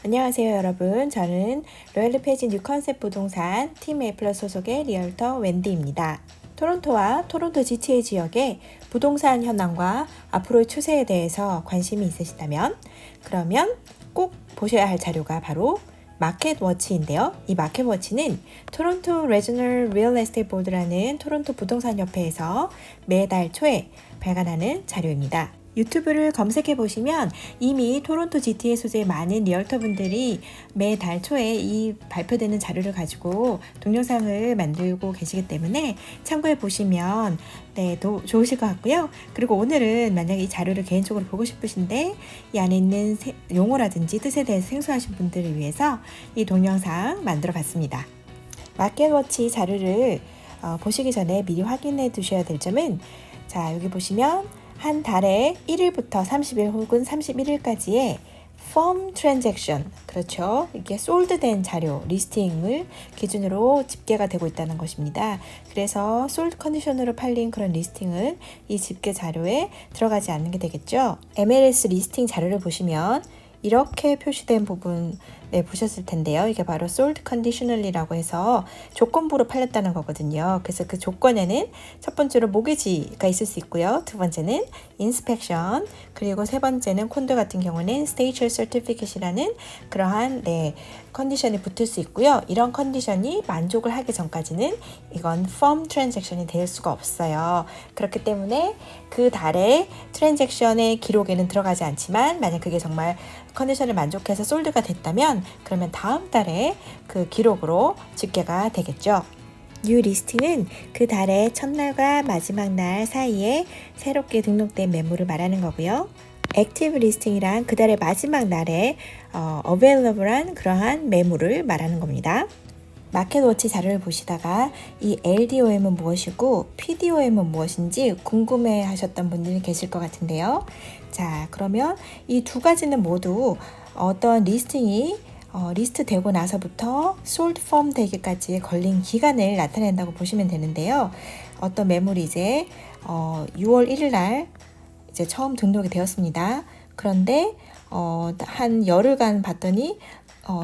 안녕하세요 여러분. 저는 로얄르페이지 뉴컨셉트 부동산 팀 A+ 소속의 리얼터 웬디입니다. 토론토와 토론토 GTA 지역의 부동산 현황과 앞으로의 추세에 대해서 관심이 있으시다면 그러면 꼭 보셔야 할 자료가 바로 마켓워치인데요. 이 마켓워치는 토론토 레저널 리얼 에스테이트 보드라는 토론토 부동산 협회에서 매달 초에 발간하는 자료입니다. 유튜브를 검색해 보시면 이미 토론토 GTA 소재의 많은 리얼터분들이 매달 초에 이 발표되는 자료를 가지고 동영상을 만들고 계시기 때문에 참고해 보시면 좋으실 것 같고요. 그리고 오늘은 만약에 이 자료를 개인적으로 보고 싶으신데 이 안에 있는 용어라든지 뜻에 대해서 생소하신 분들을 위해서 이 동영상 만들어 봤습니다. 마켓워치 자료를 보시기 전에 미리 확인해 두셔야 될 점은 자, 여기 보시면 한 달에 1일부터 30일 혹은 31일까지의 firm transaction, 그렇죠. 이게 솔드된 자료, 리스팅을 기준으로 집계가 되고 있다는 것입니다. 그래서 솔드 컨디션으로 팔린 그런 리스팅은 이 집계 자료에 들어가지 않는 게 되겠죠. MLS 리스팅 자료를 보시면 이렇게 표시된 부분 보셨을 텐데요. 이게 바로 sold conditionally라고 해서 조건부로 팔렸다는 거거든요. 그래서 그 조건에는 첫 번째로 모기지가 있을 수 있고요. 두 번째는 inspection, 그리고 세 번째는 콘도 같은 경우는 stage certificate이라는 그러한 컨디션이 붙을 수 있고요. 이런 컨디션이 만족을 하기 전까지는 이건 firm transaction이 될 수가 없어요. 그렇기 때문에 그 달의 트랜잭션의 기록에는 들어가지 않지만 만약 그게 정말 컨디션을 만족해서 솔드가 됐다면 그러면 다음 달에 그 기록으로 집계가 되겠죠. 뉴 리스팅은 그 달의 첫날과 마지막 날 사이에 새롭게 등록된 매물을 말하는 거고요. 액티브 리스팅이란 그 달의 마지막 날에 available한 그러한 매물을 말하는 겁니다. 마켓워치 자료를 보시다가 이 LDOM은 무엇이고 PDOM은 무엇인지 궁금해 하셨던 분들이 계실 것 같은데요. 자, 그러면 이 두 가지는 모두 어떤 리스팅이 리스트 되고 나서부터 솔드 펌 되기까지 걸린 기간을 나타낸다고 보시면 되는데요. 어떤 매물이 이제 6월 1일 날 이제 처음 등록이 되었습니다. 그런데 한 열흘간 봤더니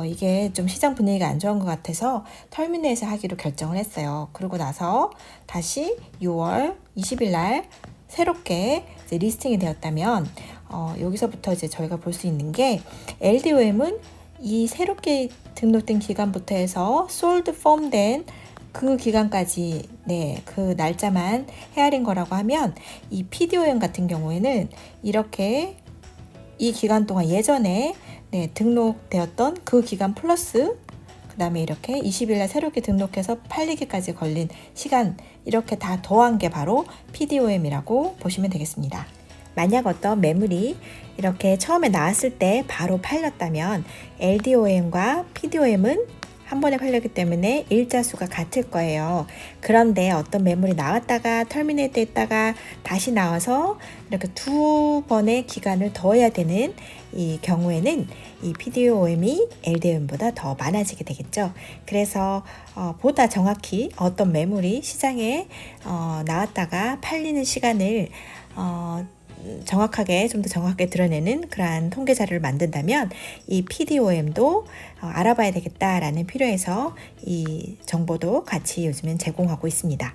이게 좀 시장 분위기가 안 좋은 것 같아서 터미네이션 하기로 결정을 했어요. 그러고 나서 다시 6월 20일 날 새롭게 이제 리스팅이 되었다면 여기서부터 이제 저희가 볼 수 있는 게 LDOM은 이 새롭게 등록된 기간부터 해서 sold firm 된 그 기간까지 그 날짜만 헤아린 거라고 하면 이 PDOM 같은 경우에는 이렇게 이 기간 동안 예전에 등록되었던 그 기간 플러스 그 다음에 이렇게 20일날 새롭게 등록해서 팔리기까지 걸린 시간 이렇게 다 더한 게 바로 PDOM이라고 보시면 되겠습니다. 만약 어떤 매물이 이렇게 처음에 나왔을 때 바로 팔렸다면 LDOM과 PDOM은 한 번에 팔렸기 때문에 일자수가 같을 거예요. 그런데 어떤 매물이 나왔다가 터미네이트 했다가 다시 나와서 이렇게 두 번의 기간을 더해야 되는 이 경우에는 이 PDOM이 LDOM보다 더 많아지게 되겠죠. 그래서 보다 정확히 어떤 매물이 시장에 나왔다가 팔리는 시간을 좀 더 정확하게 드러내는 그러한 통계 자료를 만든다면 이 PDOM도 알아봐야 되겠다라는 필요에서 이 정보도 같이 요즘엔 제공하고 있습니다.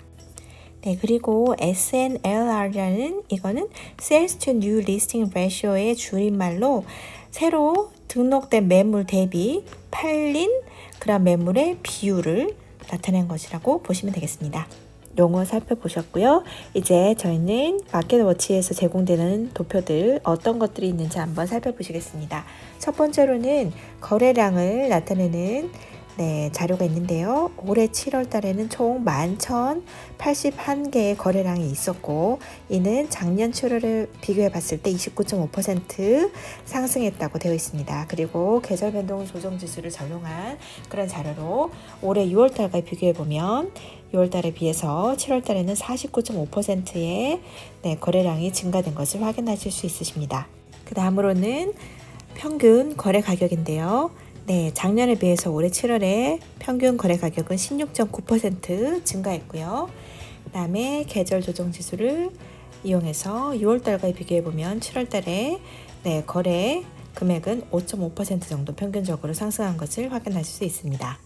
그리고 SNLR이라는 이거는 Sales to New Listing Ratio의 줄임말로 새로 등록된 매물 대비 팔린 그런 매물의 비율을 나타낸 것이라고 보시면 되겠습니다. 용어 살펴보셨고요. 이제 저희는 마켓워치에서 제공되는 도표들 어떤 것들이 있는지 한번 살펴보시겠습니다. 첫 번째로는 거래량을 나타내는 자료가 있는데요. 올해 7월 달에는 총 11,081개의 거래량이 있었고 이는 작년 7월을 비교해 봤을 때 29.5% 상승했다고 되어 있습니다. 그리고 계절 변동 조정 지수를 적용한 그런 자료로 올해 6월 달과 비교해 보면 6월 달에 비해서 7월 달에는 49.5%의 거래량이 증가된 것을 확인하실 수 있으십니다. 그 다음으로는 평균 거래 가격인데요. 작년에 비해서 올해 7월에 평균 거래 가격은 16.9% 증가했고요. 그 다음에 계절 조정 지수를 이용해서 6월 달과 비교해 보면 7월 달에 거래 금액은 5.5% 정도 평균적으로 상승한 것을 확인하실 수 있습니다.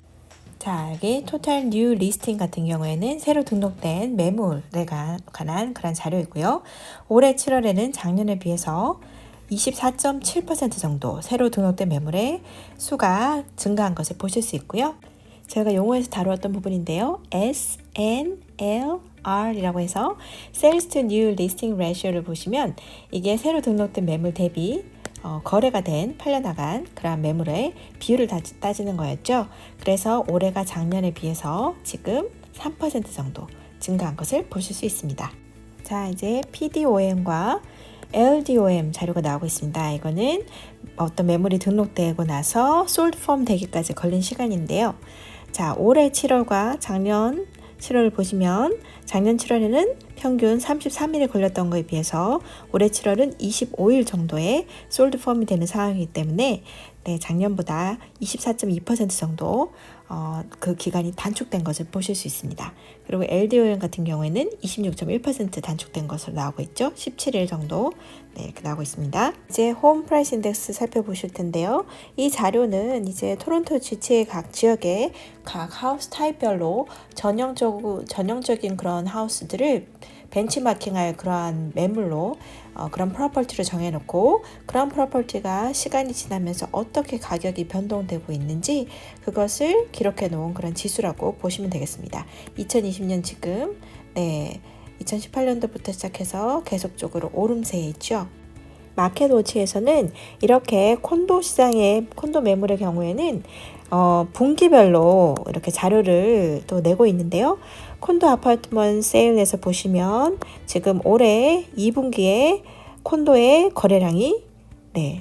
자, 여기 토탈 뉴 리스팅 같은 경우에는 새로 등록된 매물에 관한 그런 자료이고요. 올해 7월에는 작년에 비해서 24.7% 정도 새로 등록된 매물의 수가 증가한 것을 보실 수 있고요. 제가 용어에서 다루었던 부분인데요. SNLR이라고 해서 Sales to New Listing Ratio를 보시면 이게 새로 등록된 매물 대비 거래가 된 팔려나간 그러한 매물의 비율을 따지는 거였죠. 그래서 올해가 작년에 비해서 지금 3% 정도 증가한 것을 보실 수 있습니다. 자, 이제 PDOM과 LDOM 자료가 나오고 있습니다. 이거는 어떤 매물이 등록되고 나서 솔드 폼 되기까지 걸린 시간인데요. 자, 올해 7월과 작년 7월을 보시면 작년 7월에는 평균 33일에 걸렸던 거에 비해서 올해 7월은 25일 정도의 솔드 폼이 되는 상황이기 때문에 작년보다 24.2% 정도 그 기간이 단축된 것을 보실 수 있습니다. 그리고 LDOM 같은 경우에는 26.1% 단축된 것으로 나오고 있죠. 17일 정도 이렇게 나오고 있습니다. 이제 홈 프라이스 인덱스 살펴보실 텐데요. 이 자료는 이제 토론토 GTA 각 지역의 각 하우스 타입별로 전형적인 그런 하우스들을 벤치마킹할 그러한 매물로 그런 프로퍼티를 정해놓고 그런 프로퍼티가 시간이 지나면서 어떻게 가격이 변동되고 있는지 그것을 기록해 놓은 그런 지수라고 보시면 되겠습니다. 2020년 지금 2018년도부터 시작해서 계속적으로 오름세에 있죠. 마켓워치에서는 이렇게 콘도 시장의 콘도 매물의 경우에는 분기별로 이렇게 자료를 또 내고 있는데요. 콘도 아파트먼트 세일에서 보시면 지금 올해 2분기에 콘도의 거래량이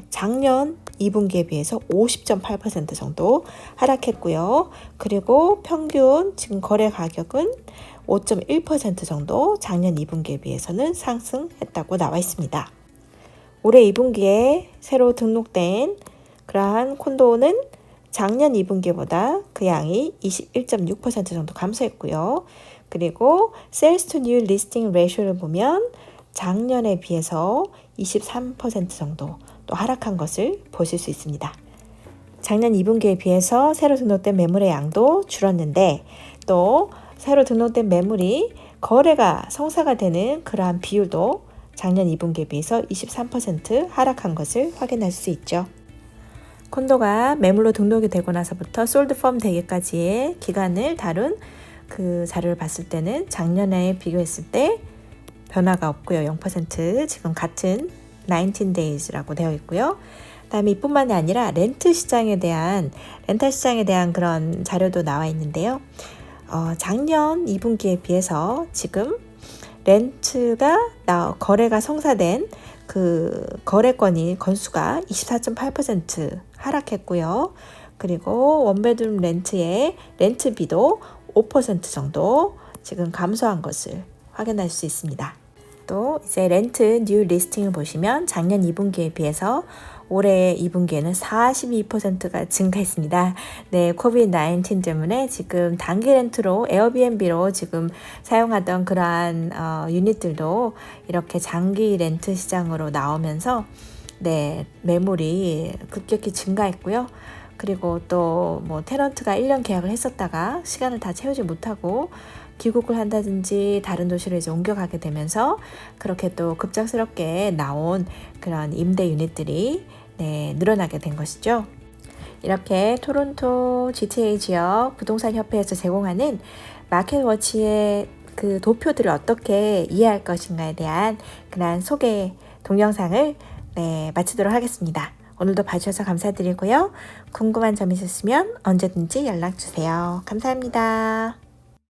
작년 2분기에 비해서 50.8% 정도 하락했고요. 그리고 평균 지금 거래 가격은 5.1% 정도 작년 2분기에 비해서는 상승했다고 나와 있습니다. 올해 2분기에 새로 등록된 그러한 콘도는 작년 2분기보다 그 양이 21.6% 정도 감소했고요. 그리고 Sales to New Listing Ratio를 보면 작년에 비해서 23% 정도 또 하락한 것을 보실 수 있습니다. 작년 2분기에 비해서 새로 등록된 매물의 양도 줄었는데 또 새로 등록된 매물이 거래가 성사가 되는 그러한 비율도 작년 2분기에 비해서 23% 하락한 것을 확인할 수 있죠. 콘도가 매물로 등록이 되고 나서부터 솔드 펌 되기까지의 기간을 다룬 그 자료를 봤을 때는 작년에 비교했을 때 변화가 없고요. 0% 지금 같은 19days라고 되어 있고요. 그다음에 이뿐만이 아니라 렌탈 시장에 대한 그런 자료도 나와 있는데요. 작년 2분기에 비해서 지금 거래가 성사된 그 거래건이 건수가 24.8% 하락했고요. 그리고 원베드룸 렌트의 렌트비도 5% 정도 지금 감소한 것을 확인할 수 있습니다. 또 이제 렌트 뉴 리스팅을 보시면 작년 2분기에 비해서 올해 2분기에는 42%가 증가했습니다. 코비드-19 때문에 지금 단기 렌트로 에어비앤비로 지금 사용하던 그러한 유닛들도 이렇게 장기 렌트 시장으로 나오면서 매물이 급격히 증가했고요. 그리고 또 테넌트가 1년 계약을 했었다가 시간을 다 채우지 못하고 귀국을 한다든지 다른 도시로 이제 옮겨가게 되면서 그렇게 또 급작스럽게 나온 그런 임대 유닛들이 늘어나게 된 것이죠. 이렇게 토론토 GTA 지역 부동산 협회에서 제공하는 마켓워치의 그 도표들을 어떻게 이해할 것인가에 대한 그런 소개 동영상을 마치도록 하겠습니다. 오늘도 봐주셔서 감사드리고요. 궁금한 점 있으시면 언제든지 연락 주세요. 감사합니다.